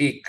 1।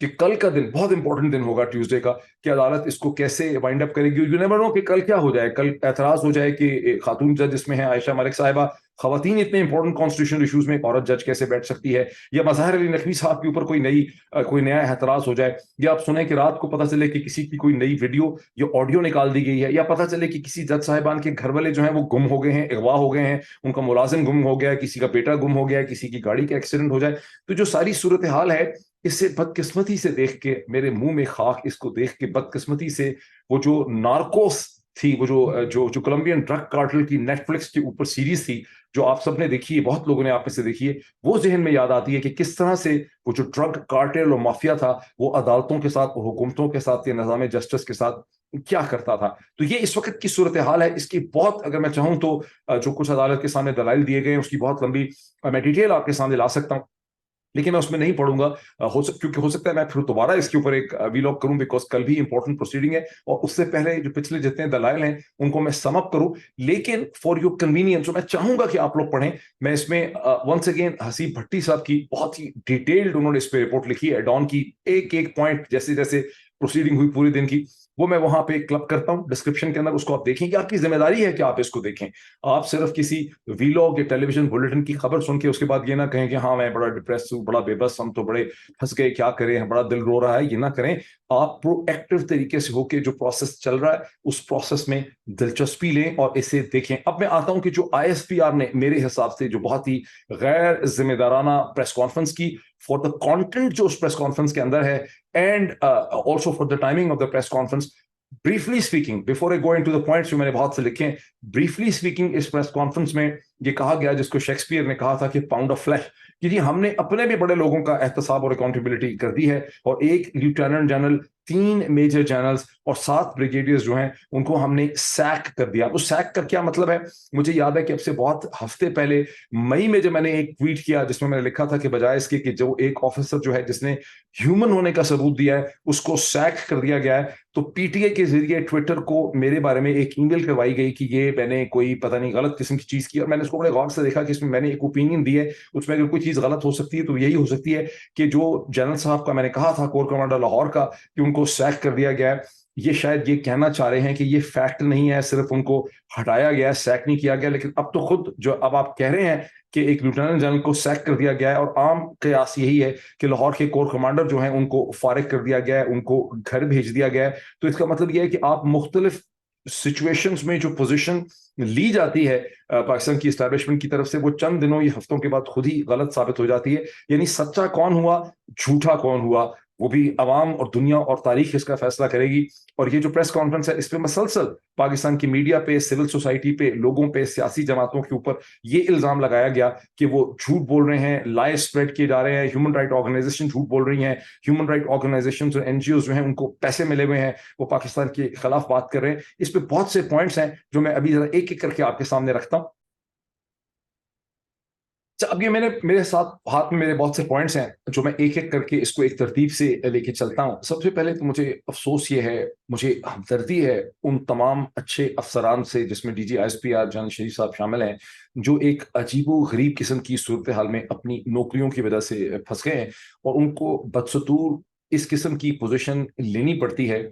کہ کل کا دن بہت انپورٹنٹ دن ہوگا ٹیوزڈے کا, کہ عدالت اس کو کیسے وائنڈ اپ کرے گی. یو نیور نو کہ کل کیا ہو جائے, کل اعتراض ہو جائے کہ خاتون جج اس میں ہے عائشہ ملک صاحبہ, خواتین اتنے انپورٹنٹ کانسٹیٹیوشنل ایشوز میں ایک عورت جج کیسے بیٹھ سکتی ہے, یا مظاہر علی نقوی صاحب کے اوپر کوئی نیا اعتراض ہو جائے, یا آپ سنیں کہ رات کو پتہ چلے کہ کسی کی کوئی نئی ویڈیو یا آڈیو نکال دی گئی ہے, یا پتہ چلے کہ کسی جج صاحبان کے گھر والے جو ہیں وہ گم ہو گئے ہیں, اغوا ہو گئے ہیں, ان کا ملازم گم ہو گیا ہے, کسی کا بیٹا گم ہو گیا ہے, کسی کی گاڑی کا ایکسیڈنٹ ہو جائے. تو جو ساری صورتحال ہے, اس سے بدقسمتی سے دیکھ کے میرے منہ میں خاک, اس کو دیکھ کے بدقسمتی سے وہ جو نارکوس تھی, وہ جو کولمبین ڈرگ کارٹل کی نیٹ فلکس کے اوپر سیریز تھی, جو آپ سب نے دیکھی ہے, بہت لوگوں نے آپ میں سے دیکھی ہے, وہ ذہن میں یاد آتی ہے کہ کس طرح سے وہ جو ڈرگ کارٹل اور مافیا تھا وہ عدالتوں کے ساتھ اور حکومتوں کے ساتھ یا نظام جسٹس کے ساتھ کیا کرتا تھا. تو یہ اس وقت کی صورتحال ہے. اس کی بہت, اگر میں چاہوں تو جو کچھ عدالت کے سامنے دلائل دیے گئے ہیں اس کی بہت لمبی میں ڈیٹیل آپ کے سامنے لا سکتا ہوں, لیکن میں اس میں نہیں پڑھوں گا, کیونکہ ہو سکتا ہے میں پھر دوبارہ اس کے اوپر ایک ویلاگ کروں, بیکاز کل بھی امپورٹنٹ پروسیڈنگ ہے, اور اس سے پہلے جو پچھلے جتنے دلائل ہیں ان کو میں سم اپ کروں. لیکن فار یور کنوینئنس میں چاہوں گا کہ آپ لوگ پڑھیں. میں اس میں ونس اگین حسیب بھٹی صاحب کی بہت ہی ڈیٹیلڈ انہوں نے اس پہ رپورٹ لکھی ہے, ڈان کی ایک ایک پوائنٹ جیسے جیسے پروسیڈنگ ہوئی پورے دن کی, وہ میں وہاں پہ کلب کرتا ہوں ڈسکرپشن کے اندر, اس کو آپ دیکھیں کہ آپ کی ذمہ داری ہے کہ آپ اس کو دیکھیں. آپ صرف کسی ویلاگ یا ٹیلی ویژن بلیٹن کی خبر سن کے اس کے بعد یہ نہ کہیں کہ ہاں میں بڑا ڈپریس ہوں, بڑا بے بس, ہم تو بڑے پھنس گئے, کیا کریں, بڑا دل رو رہا ہے, یہ نہ کریں. آپ پرو ایکٹیو طریقے سے ہو کے جو پروسیس چل رہا ہے اس پروسیس میں دلچسپی لیں اور اسے دیکھیں. اب میں آتا ہوں کہ جو آئی ایس پی آر نے میرے حساب سے جو بہت ہی غیر ذمہ دارانہ پریس کانفرنس کی, فار دا کانٹینٹ جو اس پریس کانفرنس کے اندر ہے, and also for the timing of the press conference. briefly speaking, before I go into the points جو میں نے بہت سے لکھے ہیں, briefly speaking اس پریس کانفرنس میں یہ کہا گیا جس کو شیکسپیئر نے کہا تھا کہ پاؤنڈ آف فلیش, کہ جی ہم نے اپنے بھی بڑے لوگوں کا احتساب اور اکاؤنٹیبلٹی کر دی ہے, اور ایک لیفٹیننٹ جنرل, 3 میجر جنرلز اور 7 بریگیڈیئرز جو ہیں ان کو ہم نے سیک کر دیا. تو سیک کا کیا مطلب ہے؟ مجھے یاد ہے کہ اب سے بہت ہفتے پہلے مئی میں جب میں نے ایک ٹویٹ کیا جس میں میں نے لکھا تھا کہ بجائے اس کے کہ جو ایک آفیسر جو ہے جس نے ہیومن ہونے کا ثبوت دیا ہے اس کو سیک کر دیا گیا ہے, تو پی ٹی اے کے ذریعے ٹویٹر کو میرے بارے میں ایک ای میل کروائی گئی کہ یہ میں نے کوئی پتہ نہیں غلط قسم کی چیز کی, اور میں نے اس کو بڑے غور سے دیکھا کہ اس میں نے ایک اوپینین دی ہے, اس میں اگر کوئی چیز غلط ہو سکتی ہے تو یہی ہو سکتی ہے کہ جو جنرل صاحب کا میں نے کہا تھا کور کمانڈر لاہور کا کہ ان کو سیک کر دیا گیا ہے, یہ شاید یہ کہنا چاہ رہے ہیں کہ یہ فیکٹ نہیں ہے, صرف ان کو ہٹایا گیا ہے, سیک نہیں کیا گیا. لیکن اب تو خود جو اب آپ کہہ رہے ہیں کہ ایک لیفٹیننٹ جنرل کو سیک کر دیا گیا ہے, اور عام قیاس یہی ہے کہ لاہور کے کور کمانڈر جو ہیں ان کو فارغ کر دیا گیا ہے, ان کو گھر بھیج دیا گیا ہے. تو اس کا مطلب یہ ہے کہ آپ مختلف سچویشنز میں جو پوزیشن لی جاتی ہے پاکستان کی اسٹیبلشمنٹ کی طرف سے, وہ چند دنوں یا ہفتوں کے بعد خود ہی غلط ثابت ہو جاتی ہے. یعنی سچا کون ہوا, جھوٹا کون ہوا, وہ بھی عوام اور دنیا اور تاریخ اس کا فیصلہ کرے گی. اور یہ جو پریس کانفرنس ہے اس پہ مسلسل پاکستان کی میڈیا پہ, سول سوسائٹی پہ, لوگوں پہ, سیاسی جماعتوں کے اوپر یہ الزام لگایا گیا کہ وہ جھوٹ بول رہے ہیں, لائے اسپریڈ کیے جا رہے ہیں, ہیومن رائٹ آرگنائزیشن جھوٹ بول رہی ہیں, ہیومن رائٹ آرگنائزیشنز اور این جی اوز جو ہیں ان کو پیسے ملے ہوئے ہیں, وہ پاکستان کے خلاف بات کر رہے ہیں. اس پہ بہت سے پوائنٹس ہیں جو میں ابھی ذرا ایک ایک کر کے آپ کے سامنے رکھتا ہوں. اب یہ میرے ساتھ ہاتھ میں میرے بہت سے پوائنٹس ہیں جو میں ایک ایک کر کے اس کو ایک ترتیب سے لے کے چلتا ہوں. سب سے پہلے تو مجھے افسوس یہ ہے, مجھے ہمدردی ہے ان تمام اچھے افسران سے جس میں D G I S P R Jan Sharif صاحب شامل ہیں, جو ایک عجیب و غریب قسم کی صورتحال میں اپنی نوکریوں کی وجہ سے پھنس گئے ہیں, اور ان کو بدستور اس قسم کی پوزیشن لینی پڑتی ہے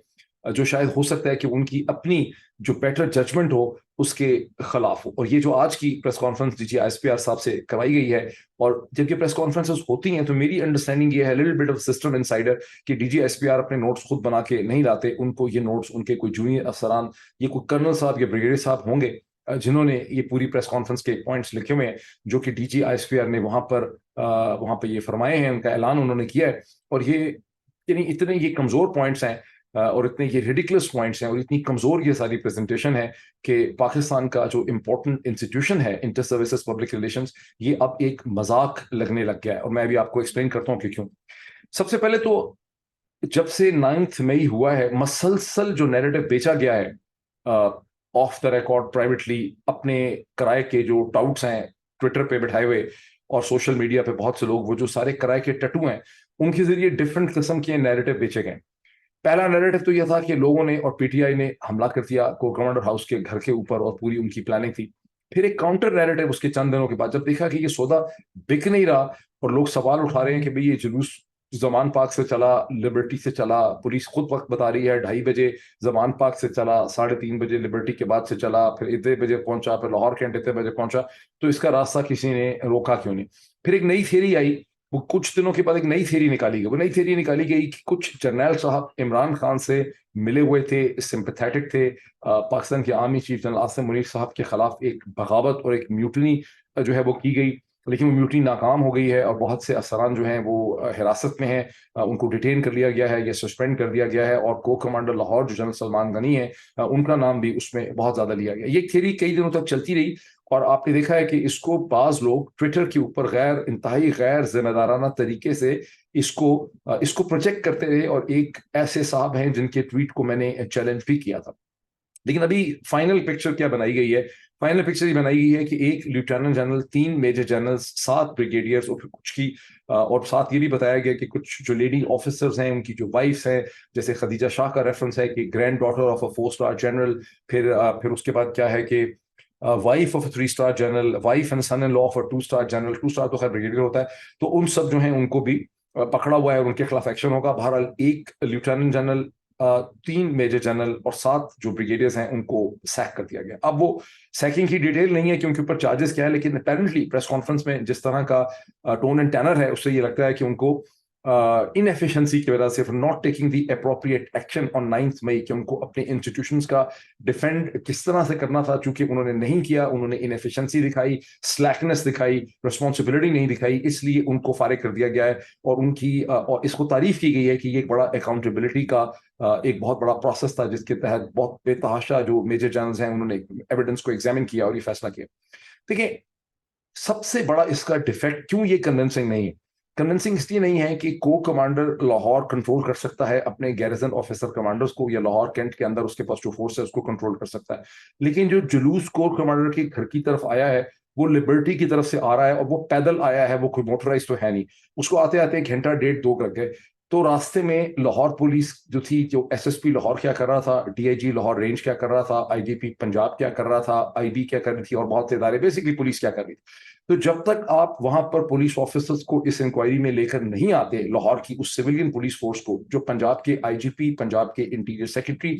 جو شاید ہو سکتا ہے کہ ان کی اپنی جو بیٹر ججمنٹ ہو اس کے خلاف ہو. اور یہ جو آج کی press conference D G I S P R صاحب سے کروائی گئی ہے, اور جب یہ پریس کانفرنسز ہوتی ہیں تو میری انڈرسٹینڈنگ یہ ہے, little bit of system insider, کہ D G S P R اپنے نوٹس خود بنا کے نہیں لاتے. ان کو یہ نوٹس ان کے کوئی جونیئر افسران, یہ کوئی کرنل صاحب یا بریگیڈیئر صاحب ہوں گے جنہوں نے یہ پوری پریس کانفرنس کے پوائنٹس لکھے ہوئے ہیں, جو کہ D G I S P R نے وہاں پہ یہ فرمائے ہیں, ان کا اعلان انہوں نے کیا ہے. اور یہ یعنی اتنے یہ کمزور پوائنٹس ہیں اور اتنے یہ ریڈیکولس پوائنٹس ہیں اور اتنی کمزور یہ ساری پریزنٹیشن ہے کہ پاکستان کا جو امپورٹنٹ انسٹیٹیوشن ہے انٹر سروسز پبلک ریلیشنز, یہ اب ایک مذاق لگنے لگ گیا ہے. اور میں ابھی آپ کو ایکسپلین کرتا ہوں کہ کیوں. سب سے پہلے تو جب سے 9 مئی ہوا ہے, مسلسل جو نیریٹو بیچا گیا ہے آف دا ریکارڈ پرائیویٹلی اپنے کرائے کے جو ٹاؤٹس ہیں ٹویٹر پہ بٹھائے ہوئے, اور سوشل میڈیا پہ بہت سے لوگ وہ جو سارے کرائے کے ٹٹو ہیں ان کے ذریعے ڈفرنٹ قسم کے نیریٹو بیچے گئے. پہلا نیریٹو تو یہ تھا کہ لوگوں نے اور پی ٹی آئی نے حملہ کر دیا کور کمانڈر ہاؤس کے گھر کے اوپر, اور پوری ان کی پلاننگ تھی. پھر ایک کاؤنٹر نیریٹو اس کے چند دنوں کے بعد جب دیکھا کہ یہ سودا بک نہیں رہا اور لوگ سوال اٹھا رہے ہیں کہ بھئی یہ جلوس زمان پارک سے چلا، لبرٹی سے چلا، پولیس خود وقت بتا رہی ہے 2:30 بجے زمان پارک سے چلا، 3:30 بجے لبرٹی کے بعد سے چلا، پھر اتنے بجے پہنچا، پھر لاہور کینٹ اتنے بجے پہنچا، تو اس کا راستہ کسی نے روکا کیوں نہیں؟ پھر ایک نئی تھیری آئی، وہ کچھ دنوں کے بعد ایک نئی تھیری نکالی گئی، وہ نئی تھیری نکالی گئی کہ کچھ جرنیل صاحب عمران خان سے ملے ہوئے تھے، سمپیتھیٹک تھے، پاکستان کے army chief general Asim Munir صاحب کے خلاف ایک بغاوت اور ایک میوٹنی جو ہے وہ کی گئی، لیکن وہ میوٹنی ناکام ہو گئی ہے اور بہت سے افسران جو ہیں وہ حراست میں ہیں، ان کو ڈیٹین کر لیا گیا ہے یا سسپینڈ کر دیا گیا ہے، اور کو کمانڈر لاہور جو جنرل سلمان غنی ہے ان کا نام بھی اس میں بہت زیادہ لیا گیا۔ یہ تھیری کئی دنوں تک چلتی رہی، اور آپ نے دیکھا ہے کہ اس کو بعض لوگ ٹویٹر کے اوپر انتہائی غیر ذمہ دارانہ طریقے سے اس کو پروجیکٹ کرتے رہے، اور ایک ایسے صاحب ہیں جن کے ٹویٹ کو میں نے چیلنج بھی کیا تھا۔ لیکن ابھی فائنل پکچر کیا بنائی گئی ہے؟ فائنل پکچر یہ بنائی گئی ہے کہ ایک lieutenant general, 3 major generals, 7 brigadiers, اور پھر کچھ کی اور ساتھ یہ بھی بتایا گیا کہ کچھ جو لیڈی آفیسرز ہیں ان کی جو وائفس ہیں، جیسے خدیجہ شاہ کا ریفرنس ہے کہ granddaughter of a 4 star general, پھر اس کے بعد کیا ہے کہ wife of a 3 star general, wife and son in law of a 2 star general, 2 star تو خیر بریگیڈیئر ہوتا ہے، تو ان سب جو ہیں ان کو بھی پکڑا ہوا ہے اور ان کے خلاف ایکشن ہوگا۔ بہرحال ایک لیفٹیننٹ جنرل، 3 میجر جنرل اور 7 جو بریگیڈیئرز ہیں ان کو سیک کر دیا گیا۔ اب وہ سیکنگ کی ڈیٹیل نہیں ہے کہ ان کے اوپر چارجز کیا ہے، لیکن اپیرنٹلی پریس کانفرنس میں جس طرح کا ٹون اینڈ ٹینر ہے، اس سے یہ لگتا ہے کہ ان کو انیفیشنسی کی وجہ سے not taking the appropriate action on 9 May کہ ان کو اپنے انسٹیٹیوشنز کا ڈیفینڈ کس طرح سے کرنا تھا، چونکہ انہوں نے نہیں کیا، انہوں نے انیفیشنسی دکھائی، سلیکنس دکھائی، ریسپانسبلٹی نہیں دکھائی، اس لیے ان کو فارغ کر دیا گیا ہے، اور اس کو تعریف کی گئی ہے کہ یہ ایک بڑا اکاؤنٹیبلٹی کا ایک بہت بڑا پروسیس تھا، جس کے تحت بہت بے تحاشا جو میجر جنرلز ہیں انہوں نے ایویڈنس کو ایگزامن کیا اور یہ فیصلہ کیا۔ دیکھیں، سب سے بڑا اس کا ڈیفیکٹ کیوں یہ کنونسنگ نہیں ہے؟ کنونسنگ اس لیے نہیں ہے کہ کو کمانڈر لاہور کنٹرول کر سکتا ہے اپنے گیرزن آفیسر کمانڈرز کو، یا لاہور کینٹ کے اندر اس کے پاس جو فورس ہے اس کو کنٹرول کر سکتا ہے، لیکن جو جلوس کور کمانڈر کے گھر کی طرف آیا ہے وہ لبرٹی کی طرف سے آ رہا ہے، اور وہ پیدل آیا ہے، وہ کوئی موٹرائز تو ہے نہیں، اس کو آتے آتے 1 گھنٹہ 1.5 2 لگ گئے۔ تو راستے میں لاہور پولیس جو تھی، جو ایس ایس پی لاہور کیا کر رہا تھا، D I G Lahore range کیا کر رہا تھا، آئی جی پی پنجاب کیا کر رہا تھا، آئی بی کیا کر رہی تھی، اور بہت سے ادارے، بیسکلی پولیس کیا کر رہی تھی۔ تو جب تک آپ وہاں پر پولیس آفیسرز کو اس انکوائری میں لے کر نہیں آتے، لاہور کی اس سویلین پولیس فورس کو جو پنجاب کے آئی جی پی، پنجاب کے انٹیریئر سیکرٹری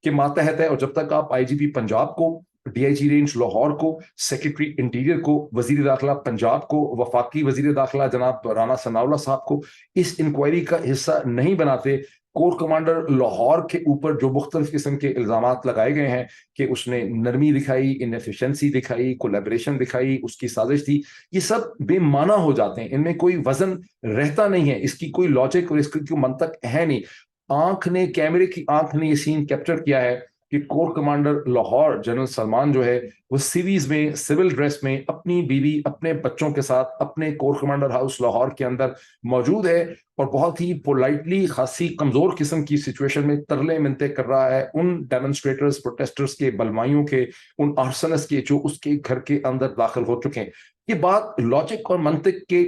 کے ماتحت ہے، اور جب تک آپ آئی جی پی پنجاب کو، D I G range Lahore کو، سیکرٹری انٹیریئر کو، وزیر داخلہ پنجاب کو، وفاقی وزیر داخلہ جناب رانا ثناء اللہ صاحب کو اس انکوائری کا حصہ نہیں بناتے، کور کمانڈر لاہور کے اوپر جو مختلف قسم کے الزامات لگائے گئے ہیں کہ اس نے نرمی دکھائی، انیفیشنسی دکھائی، کولیبریشن دکھائی، اس کی سازش تھی، یہ سب بے معنی ہو جاتے ہیں، ان میں کوئی وزن رہتا نہیں ہے، اس کی کوئی لاجک اور اس کی کوئی منطق ہے نہیں۔ کیمرے کی آنکھ نے یہ سین کیپچر کیا ہے کہ corps commander Lahore general Salman جو ہے وہ سیویز میں، سول ڈریس میں، اپنی بیوی، اپنے بچوں کے ساتھ اپنے کور کمانڈر ہاؤس لاہور کے اندر موجود ہے، اور بہت ہی پولائٹلی خاصی کمزور قسم کی سچویشن میں ترلے منتے کر رہا ہے ان ڈیمونسٹریٹرز، پروٹیسٹرز کے، بلوائیوں کے، ان آرسنس کے جو اس کے گھر کے اندر داخل ہو چکے ہیں۔ یہ بات لاجک اور منطق کے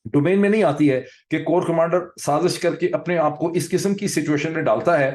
ڈومین میں نہیں آتی ہے کہ کور کمانڈر سازش کر کے اپنے آپ کو اس قسم کی سچویشن میں ڈالتا ہے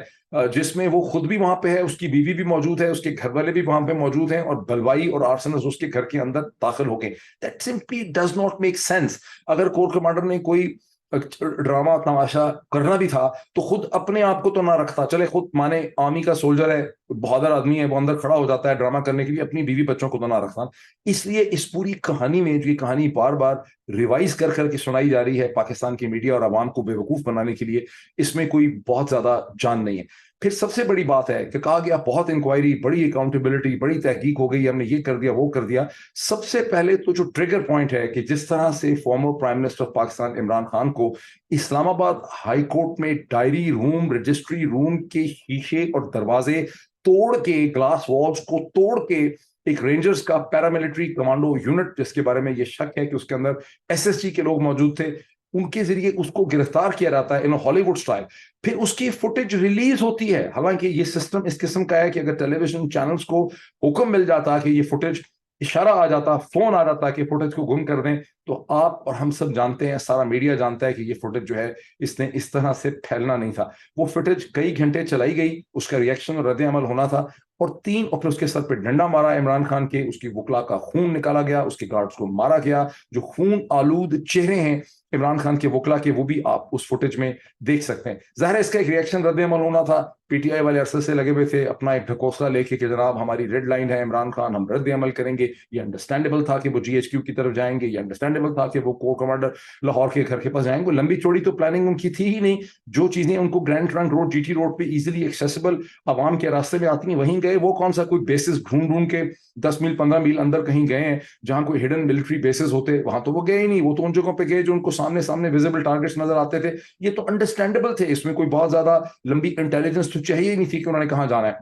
جس میں وہ خود بھی وہاں پہ ہے، اس کی بیوی بھی موجود ہے، اس کے گھر والے بھی وہاں پہ موجود ہیں، اور بلوائی اور آرسنس اس کے گھر کے اندر داخل ہو گئے۔ That simply does not make sense۔ اگر کور کمانڈر نے کوئی ڈرامہ تماشا کرنا بھی تھا تو خود اپنے آپ کو تو نہ رکھتا، چلے خود مانے آرمی کا سولجر ہے، بہادر آدمی ہے، وہ اندر کھڑا ہو جاتا ہے ڈرامہ کرنے کے لیے، اپنی بیوی بچوں کو تو نہ رکھتا۔ اس لیے اس پوری کہانی میں جو یہ کہانی بار بار ریوائز کر کر کے سنائی جا رہی ہے پاکستان کی میڈیا اور عوام کو بے وقوف بنانے کے لیے، اس میں کوئی بہت زیادہ جان نہیں ہے۔ پھر سب سے بڑی بات ہے کہ کہا گیا بہت انکوائری، بڑی اکاؤنٹیبلٹی، بڑی تحقیق ہو گئی، ہم نے یہ کر دیا، وہ کر دیا۔ سب سے پہلے تو جو ٹریگر پوائنٹ ہے کہ جس طرح سے former prime minister of Pakistan Imran Khan کو اسلام آباد ہائی کورٹ میں ڈائری روم، رجسٹری روم کے شیشے اور دروازے توڑ کے، گلاس والز کو توڑ کے، ایک رینجرز کا پیراملٹری کمانڈو یونٹ جس کے بارے میں یہ شک ہے کہ اس کے اندر ایس ایس جی کے لوگ موجود تھے، ان کے ذریعے اس کو گرفتار کیا جاتا ہے ان ہالی ووڈ سٹائل۔ پھر اس کی فوٹیج ریلیز ہوتی ہے، حالانکہ یہ سسٹم اس قسم کا ہے کہ اگر ٹیلی ویژن چینلز کو حکم مل جاتا کہ یہ فوٹیج، اشارہ آ جاتا، فون آ جاتا کہ فوٹیج کو گم کر دیں، تو آپ اور ہم سب جانتے ہیں، سارا میڈیا جانتا ہے کہ یہ فوٹیج جو ہے اس نے اس طرح سے پھیلنا نہیں تھا۔ وہ فوٹیج کئی گھنٹے چلائی گئی، اس کا ریئیکشن اور رد عمل ہونا تھا، اور پھر اس کے سر پہ ڈنڈا مارا عمران خان کے، اس کی وکلا کا خون نکالا گیا، اس کے گارڈز کو مارا گیا، جو خون آلود چہرے ہیں عمران خان کے وکلا کے، وہ بھی آپ اس فوٹیج میں دیکھ سکتے ہیں. ظاہر ہے اس کا ایک ریئیکشن رد عمل ہونا تھا. پی ٹی آئی والے عرصے سے لگے ہوئے تھے اپنا ایک ڈھکوسلا لے کے کہ جناب ہماری ریڈ لائن ہے عمران خان، ہم رد عمل کریں گے. یہ انڈرسٹینڈیبل تھا کہ وہ جی ایچ کیو کی طرف جائیں گے، یہ انڈرسٹینڈیبل تھا کہ وہ کور کمانڈر لاہور کے گھر کے پاس جائیں گے. لمبی چوڑی تو پلاننگ ان کی تھی ہی نہیں. جو چیزیں ان کو Grand Trunk Road, G T road پہ ایزیلی ایکسیسیبل عوام کے راستے میں آتی ہیں وہیں گئے. وہ کون سا کوئی بیسز ڈھونڈ ڈھونڈ کے 10 میل 15 میل اندر کہیں گئے ہیں جہاں کوئی ہڈن ملٹری بیسز ہوتے؟ وہاں تو وہ گئے ہی نہیں. وہ تو ان جگہوں پہ گئے جو ان کو سامنے سامنے ویزیبل ٹارگیٹس نظر آتے تھے. یہ تو انڈرسٹینڈیبل تھے، اس میں کوئی بہت زیادہ لمبی انٹیلیجنس تو چاہیے ہی نہیں تھی کہ انہوں نے کہاں جانا ہے.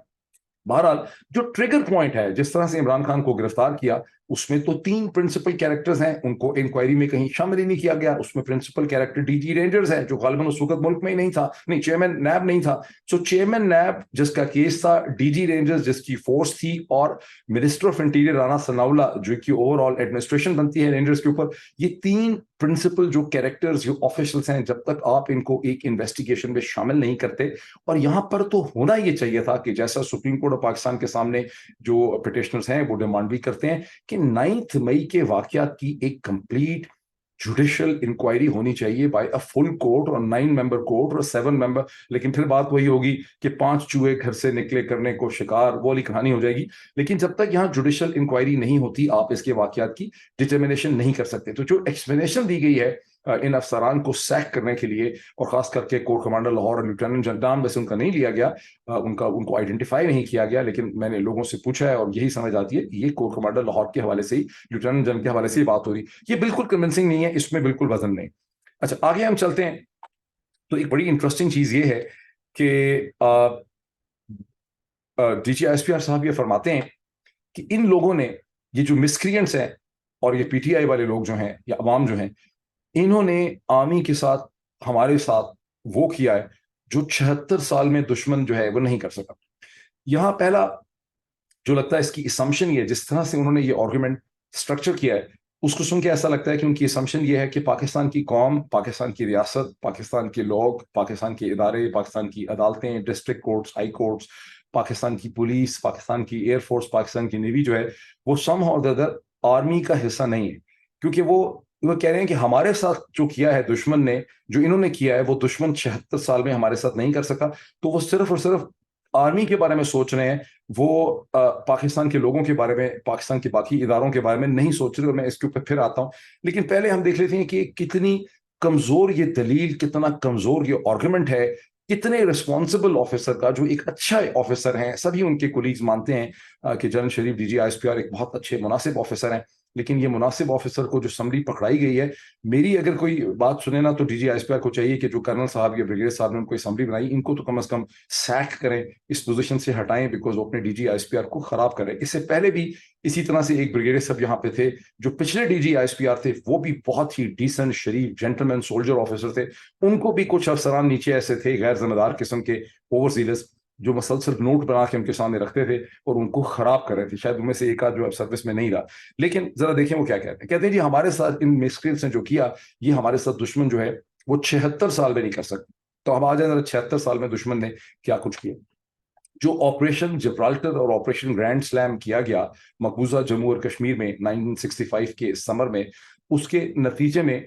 بہرحال جو ٹریگر پوائنٹ ہے جس طرح سے عمران خان کو گرفتار کیا، اس میں تو 3 پرنسپل کیریکٹرز ہیں، ان کو انکوائری میں کہیں شامل ہی نہیں کیا گیا. اس میں principal character D G rangers ہے جو غالباً اس وقت ملک میں ہی نہیں تھا، نہیں چیئرمین نیب نہیں تھا. سو چیئرمین نیب جس کا کیس تھا، ڈی جی رینجرز جس کی فورس تھی، اور منسٹر آف انٹیریئر رانا ثناء اللہ جو کی اوور آل ایڈمنسٹریشن بنتی ہے رینجرز کے اوپر. یہ 3 پرنسپل جو کیریکٹرز جو آفیشلز ہیں، جب تک آپ ان کو ایک انویسٹیگیشن میں شامل نہیں کرتے، اور یہاں پر تو ہونا یہ چاہیے تھا کہ جیسا سپریم کورٹ آف پاکستان کے سامنے جو پٹیشنرز ہیں وہ ڈیمانڈ بھی کرتے ہیں کہ 9 مئی کے واقعات کی ایک کمپلیٹ جوڈیشل انکوائری ہونی چاہیے بائی اے فل کورٹ، اور 9 ممبر کورٹ اور 7 ممبر. لیکن پھر بات وہی ہوگی کہ 5 چوہے گھر سے نکلے کرنے کو شکار، وہ والی کہانی ہو جائے گی. لیکن جب تک یہاں جوڈیشل انکوائری نہیں ہوتی آپ اس کے واقعات کی ڈٹرمنیشن نہیں کر سکتے. تو جو ایکسپلینیشن دی گئی ہے ان افسران کو سیک کرنے کے لیے، اور خاص کر کے کور کمانڈر لاہور اور لیفٹیننٹ جنرل، نام ویسے ان کا نہیں لیا گیا، ان کو آئیڈینٹیفائی نہیں کیا گیا، لیکن میں نے لوگوں سے پوچھا ہے اور یہی سمجھ آتی ہے کہ یہ کور کمانڈر لاہور کے حوالے سے ہی، لیفٹیننٹ جنرل کے حوالے سے ہی بات ہو رہی. یہ بالکل کنونسنگ نہیں ہے، اس میں بالکل وزن نہیں. اچھا آگے ہم چلتے ہیں. تو ایک بڑی انٹرسٹنگ چیز یہ ہے کہ D G S P R صاحب یہ فرماتے ہیں کہ ان لوگوں نے، یہ جو مسکرینٹس ہیں اور یہ پی ٹی آئی والے لوگ جو ہیں یا عوام جو ہیں، انہوں نے آرمی کے ساتھ، ہمارے ساتھ وہ کیا ہے جو 76 سال میں دشمن جو ہے وہ نہیں کر سکا. یہاں پہلا جو لگتا ہے اس کی اسمپشن یہ ہے، جس طرح سے انہوں نے یہ آرگومنٹ سٹرکچر کیا ہے، اس کو سن کے ایسا لگتا ہے کہ ان کی اسمپشن یہ ہے کہ پاکستان کی قوم، پاکستان کی ریاست، پاکستان کے لوگ، پاکستان کے ادارے، پاکستان کی عدالتیں، district courts, high courts, Pakistan کی پولیس، پاکستان کی ایئر فورس، پاکستان کی نیوی جو ہے وہ سم اور the other آرمی کا حصہ نہیں ہے. کیونکہ وہ کہہ رہے ہیں کہ ہمارے ساتھ جو کیا ہے دشمن نے، جو انہوں نے کیا ہے، وہ دشمن 76 سال میں ہمارے ساتھ نہیں کر سکا. تو وہ صرف اور صرف آرمی کے بارے میں سوچ رہے ہیں، وہ پاکستان کے لوگوں کے بارے میں، پاکستان کے باقی اداروں کے بارے میں نہیں سوچ رہے. اور میں اس کے اوپر پھر آتا ہوں، لیکن پہلے ہم دیکھ لیتے ہیں کہ کتنی کمزور یہ دلیل، کتنا کمزور یہ آرگومنٹ ہے. کتنے رسپانسبل آفیسر کا، جو ایک اچھا آفیسر ہیں، سبھی ان کے کولیگز مانتے ہیں کہ general Sharif D G I S P R ایک بہت اچھے مناسب آفیسر ہیں. لیکن یہ مناسب آفیسر کو جو سمری پکڑائی گئی ہے، میری اگر کوئی بات سنے نا، تو D G I S P R کو چاہیے کہ جو کرنل صاحب یا بریگیڈیئر صاحب نے ان کو سمری بنائی، ان کو تو کم از کم سیک کریں، اس پوزیشن سے ہٹائیں، بیکاز وہ اپنے D G I S P R کو خراب کریں. اس سے پہلے بھی اسی طرح سے ایک بریگیڈیئر صاحب یہاں پہ تھے جو پچھلے D G I S P R تھے، وہ بھی بہت ہی ڈیسنٹ، شریف، جینٹلمین، سولجر آفیسر تھے. ان کو بھی کچھ افسران نیچے ایسے تھے غیر ذمہ دار قسم کے، اوور زیلس، جو مسلسل نوٹ بنا کے ان کے سامنے رکھتے تھے اور ان کو خراب کر رہے تھے. شاید ان میں سے ایک آدھ جو سروس میں نہیں رہا. لیکن ذرا دیکھیں وہ کیا کہتے ہیں جی ہمارے ساتھ ان مسکرینٹس نے جو کیا، یہ ہمارے ساتھ دشمن جو ہے وہ 76 سال میں نہیں کر سکتے. تو ہم آ جائیں ذرا 76 سال میں دشمن نے کیا کچھ کیا. جو آپریشن جبرالٹر اور آپریشن گرینڈ سلیم کیا گیا مقبوضہ جموں اور کشمیر میں 1965 کے سمر میں، اس کے نتیجے میں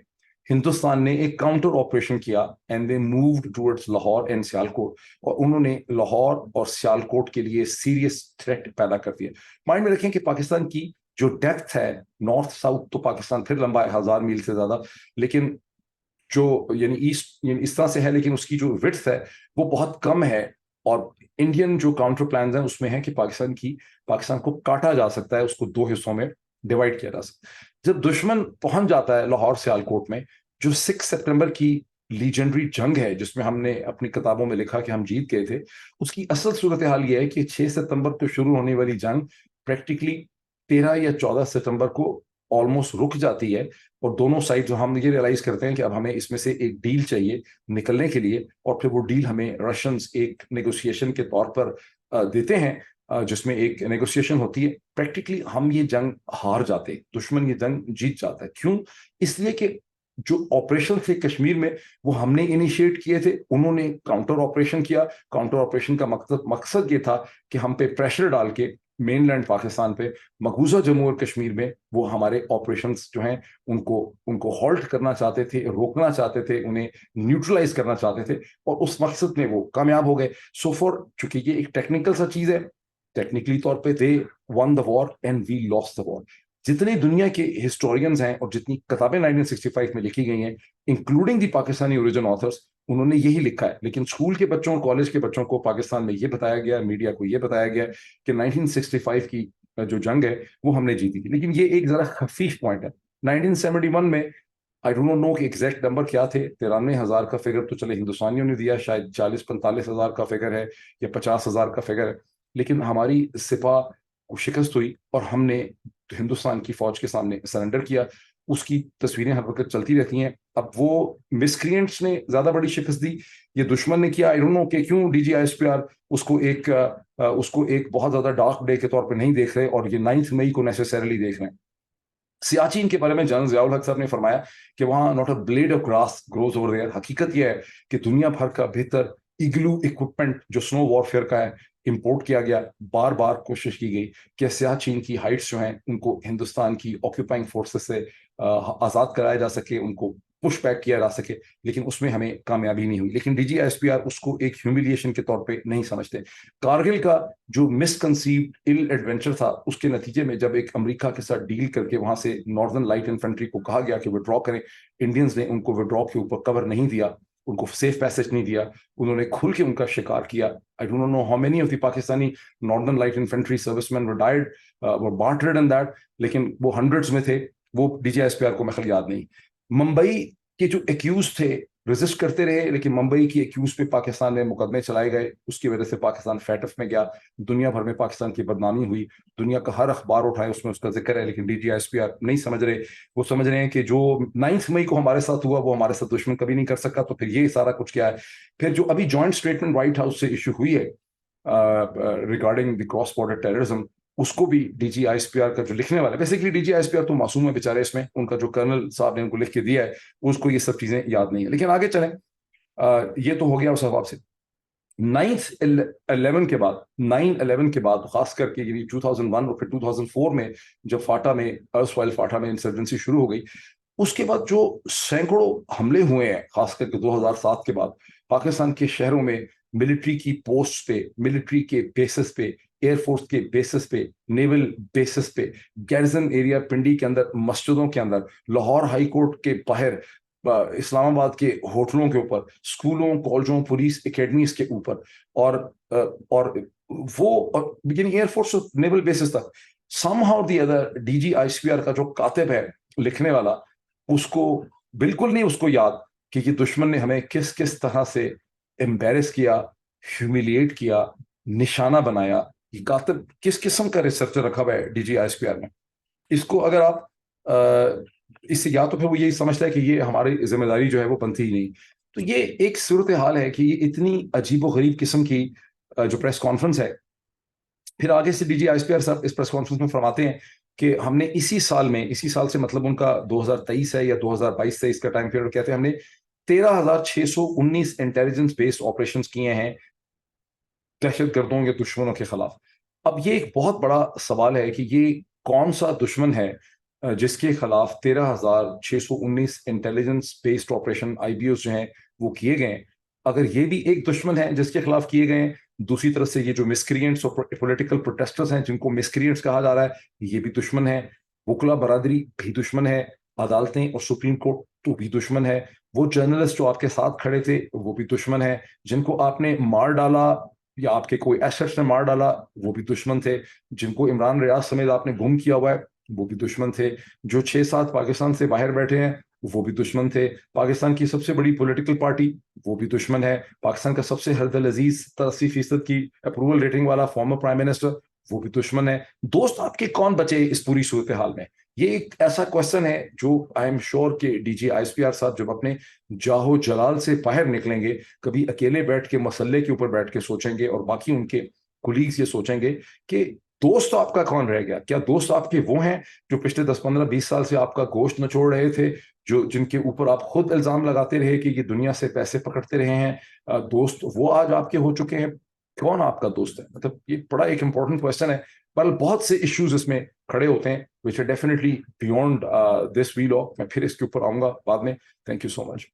ہندوستان نے ایک کاؤنٹر آپریشن کیا، and they moved towards Lahore and Sialkot, اور انہوں نے لاہور اور سیالکوٹ کے لیے سیریس تھریٹ پیدا کر دیا. مائنڈ میں رکھیں کہ پاکستان کی جو ڈیپتھ ہے، نارتھ ساؤتھ تو پاکستان پھر لمبا ہے 1000 میل سے زیادہ، لیکن جو یعنی ایسٹ یعنی اس طرح سے ہے، لیکن اس کی جو وڈتھ ہے وہ بہت کم ہے. اور انڈین جو کاؤنٹر پلانز ہیں اس میں ہے کہ پاکستان کو کاٹا جا سکتا ہے، اس کو 2 حصوں میں ڈیوائڈ کیا جا سکتا ہے. جب دشمن پہنچ جاتا ہے لاہور سیالکوٹ میں، جو 6 سپٹمبر کی لیجنڈری جنگ ہے جس میں ہم نے اپنی کتابوں میں لکھا کہ ہم جیت گئے تھے، اس کی اصل صورتحال یہ ہے کہ 6 ستمبر کو شروع ہونے والی جنگ پریکٹیکلی 13 یا 14 ستمبر کو آلموسٹ رک جاتی ہے. اور دونوں سائڈ جو ہم یہ ریئلائز کرتے ہیں کہ اب ہمیں اس میں سے ایک ڈیل چاہیے نکلنے کے لیے، اور پھر وہ ڈیل ہمیں رشینز ایک نیگوسیشن کے طور پر دیتے ہیں، جس میں ایک نیگوسیشن ہوتی ہے. پریکٹیکلی ہم یہ جنگ ہار جاتے، دشمن یہ جنگ جیت جاتا ہے. کیوں؟ اس لیے کہ جو آپریشن تھے کشمیر میں وہ ہم نے انیشیٹ کیے تھے، انہوں نے کاؤنٹر آپریشن کیا. کاؤنٹر آپریشن کا مقصد یہ تھا کہ ہم پہ پریشر ڈال کے مین لینڈ پاکستان پہ، مقبوضہ جموں اور کشمیر میں وہ ہمارے آپریشنس جو ہیں ان کو ہالٹ کرنا چاہتے تھے، روکنا چاہتے تھے، انہیں نیوٹرلائز کرنا چاہتے تھے، اور اس مقصد میں وہ کامیاب ہو گئے. سو فار چونکہ یہ ایک ٹیکنیکل سا چیز ہے، ٹیکنیکلی طور پہ they won the war and we lost the war. جتنے دنیا کے ہسٹورینز ہیں اور جتنی کتابیں 1965 میں لکھی گئی ہیں including the Pakistani origin authors, انہوں نے یہی لکھا ہے. لیکن اسکول کے بچوں اور کالج کے بچوں کو پاکستان میں یہ بتایا گیا، میڈیا کو یہ بتایا گیا کہ 1965 کی جو جنگ ہے وہ ہم نے جیتی تھی. لیکن یہ ایک ذرا خفیف پوائنٹ ہے. 1971 میں آئی ڈونٹ نو کہ ایگزیکٹ نمبر کیا تھے، 93,000 کا فگر تو چلے ہندوستانیوں نے دیا، شاید 40-45 ہزار کا فگر ہے یا 50,000 کا فگر ہے. لیکن ہماری سپاہ کو شکست ہوئی اور ہم نے ہندوستان کی فوج کے سامنے سرنڈر کیا. اس کی تصویریں ہر وقت چلتی رہتی ہیں. اب وہ مسکرینٹس نے زیادہ بڑی شکست دی، یہ دشمن نے کیا. آئی ڈونٹ نو کہ کیوں D G I S P R اس کو ایک بہت زیادہ ڈارک ڈے کے طور پہ نہیں دیکھ رہے اور یہ 9 مئی کو نیسیسریلی دیکھ رہے ہیں. سیاچین کے بارے میں جنرل ضیاء الحق صاحب نے فرمایا کہ وہاں not a blade of grass grows over there. حقیقت یہ ہے کہ دنیا بھر کا بہتر ایگلو اکوپمنٹ جو سنو وارفیئر کا ہے امپورٹ کیا گیا. بار بار کوشش کی گئی کہ سیاچین کی ہائٹس جو ہیں ان کو ہندوستان کی آکوپائنگ فورسز سے آزاد کرایا جا سکے، ان کو پش بیک کیا جا سکے، لیکن اس میں ہمیں کامیابی نہیں ہوئی. لیکن D G S P R اس کو ایک ہیوملیشن کے طور پہ نہیں سمجھتے. کارگل کا جو مس کنسیوڈ ال ایڈونچر تھا، اس کے نتیجے میں جب ایک امریکہ کے ساتھ ڈیل کر کے وہاں سے ناردرن لائٹ انفینٹری کو کہا گیا کہ وڈرا کریں، انڈینز نے ان کو وڈرا کے اوپر کور نہیں دیا، ان کو سیف پیسج نہیں دیا، انہوں نے کھل کے ان کا شکار کیا. I don't know how many of the Pakistani Northern Light Infantry servicemen were died, were martyred in that، لیکن وہ ہنڈریڈز میں تھے. وہ D G S P R کو میرے یاد نہیں. ممبئی کے جو ایکیوز تھے ریزسٹ کرتے رہے، لیکن ممبئی کی ایکیوز پہ پاکستان میں مقدمے چلائے گئے. اس کی وجہ سے پاکستان فیٹف میں گیا، دنیا بھر میں پاکستان کی بدنامی ہوئی، دنیا کا ہر اخبار اٹھائے اس میں اس کا ذکر ہے. لیکن D G S P R نہیں سمجھ رہے. وہ سمجھ رہے ہیں کہ جو 9 مئی کو ہمارے ساتھ ہوا وہ ہمارے ساتھ دشمن کبھی نہیں کر سکا. تو پھر یہ سارا کچھ کیا ہے. پھر جو ابھی جوائنٹ اسٹیٹمنٹ وائٹ ہاؤس سے ایشو ہوئی ہے regarding the cross border terrorism, اس کو بھی D G I S P R کا جو لکھنے والا ہے، basically D G I S P R تو معصوم ہے بیچارے، اس میں ان کا جو کرنل صاحب نے ان کو لکھ کے دیا ہے اس کو یہ سب چیزیں یاد نہیں ہے. لیکن آگے چلیں. یہ تو ہو گیا اس حساب سے. 9/11 کے بعد خاص کر کے 2001 اور پھر 2004 میں جب فاٹا میں فاٹا میں انسرجنسی شروع ہو گئی، اس کے بعد جو سینکڑوں حملے ہوئے ہیں خاص کر کے 2007 کے بعد پاکستان کے شہروں میں، ملٹری کی پوسٹ پہ، ملٹری کے بیسس پہ، ایئر فورس کے بیسس پہ، نیول بیسس پہ، گیرزن ایریا پنڈی کے اندر، مسجدوں کے اندر، لاہور ہائی کورٹ کے باہر، اسلام آباد کے ہوٹلوں کے اوپر، اسکولوں، کالجوں، پولیس اکیڈمیز کے اوپر، اور وہ یعنی ایئر فورس نیول بیسس تک. Somehow the other D G I S P R کا جو کاتب ہے، لکھنے والا، اس کو بالکل نہیں اس کو یاد کہ یہ دشمن نے ہمیں کس کس طرح سے امبیرس کیا، ہیومیلیٹ کیا، نشانہ بنایا. یہ کاتب کس قسم کا ریسرچر رکھا ہوا ہے D G I S P R میں. اس کو اگر آپ اس سے یا تو پھر وہ یہی سمجھتا ہے کہ یہ ہماری ذمہ داری جو ہے وہ بنتی ہی نہیں. تو یہ ایک صورتحال ہے کہ یہ اتنی عجیب و غریب قسم کی جو پریس کانفرنس ہے. پھر آگے سے D G I S P R صاحب اس پریس کانفرنس میں فرماتے ہیں کہ ہم نے اسی سال سے مطلب ان کا 2023 ہے یا 2022 سے اس کا ٹائم پیریڈ کہتے ہیں، ہم نے 13,619 انٹیلیجنس بیسڈ آپریشنز کیے ہیں دہشت گردوں یا دشمنوں کے خلاف. اب یہ ایک بہت بڑا سوال ہے کہ یہ کون سا دشمن ہے جس کے خلاف 13,619 intelligence based operation I B Os جو ہیں وہ کیے گئے. اگر یہ بھی ایک دشمن ہے جس کے خلاف کیے گئے ہیں، دوسری طرف سے یہ جو مسکرینٹس اور پولیٹیکل پروٹیسٹرز ہیں جن کو مسکرینٹس کہا جا رہا ہے، یہ بھی دشمن ہے. وکلا برادری بھی دشمن ہے، عدالتیں اور سپریم کورٹ تو بھی دشمن ہے. وہ جرنلسٹ جو آپ کے ساتھ کھڑے تھے وہ بھی دشمن ہے. جن کو آپ نے مار ڈالا یا آپ کے کوئی ایسٹس نے مار ڈالا وہ بھی دشمن تھے. جن کو عمران ریاض سمیت آپ نے گم کیا ہوا ہے وہ بھی دشمن تھے. جو 6-7 پاکستان سے باہر بیٹھے ہیں وہ بھی دشمن تھے. پاکستان کی سب سے بڑی پولیٹیکل پارٹی وہ بھی دشمن ہے. پاکستان کا سب سے ہردل عزیز 80% کی اپروول ریٹنگ والا فارمر پرائم منسٹر وہ بھی دشمن ہے. دوست آپ کے کون بچے اس پوری صورتحال میں؟ یہ ایک ایسا کوشچن ہے جو آئی ایم شیور کہ D G I S P R صاحب جب اپنے جاہو جلال سے باہر نکلیں گے، کبھی اکیلے بیٹھ کے مسئلے کے اوپر بیٹھ کے سوچیں گے، اور باقی ان کے کولیگز یہ سوچیں گے کہ دوست آپ کا کون رہ گیا. کیا دوست آپ کے وہ ہیں جو پچھلے 10-15-20 سال سے آپ کا گوشت نچوڑ رہے تھے، جن کے اوپر آپ خود الزام لگاتے رہے کہ یہ دنیا سے پیسے پکڑتے رہے ہیں؟ دوست وہ آج آپ کے ہو چکے ہیں کون آپ کا دوست ہے؟ مطلب یہ بڑا ایک امپورٹنٹ کوشچن ہے. پر بہت سے ایشوز اس میں کھڑے ہوتے ہیں which are definitely beyond this vlog. میں پھر اس کے اوپر آؤں گا بعد میں. Thank you so much.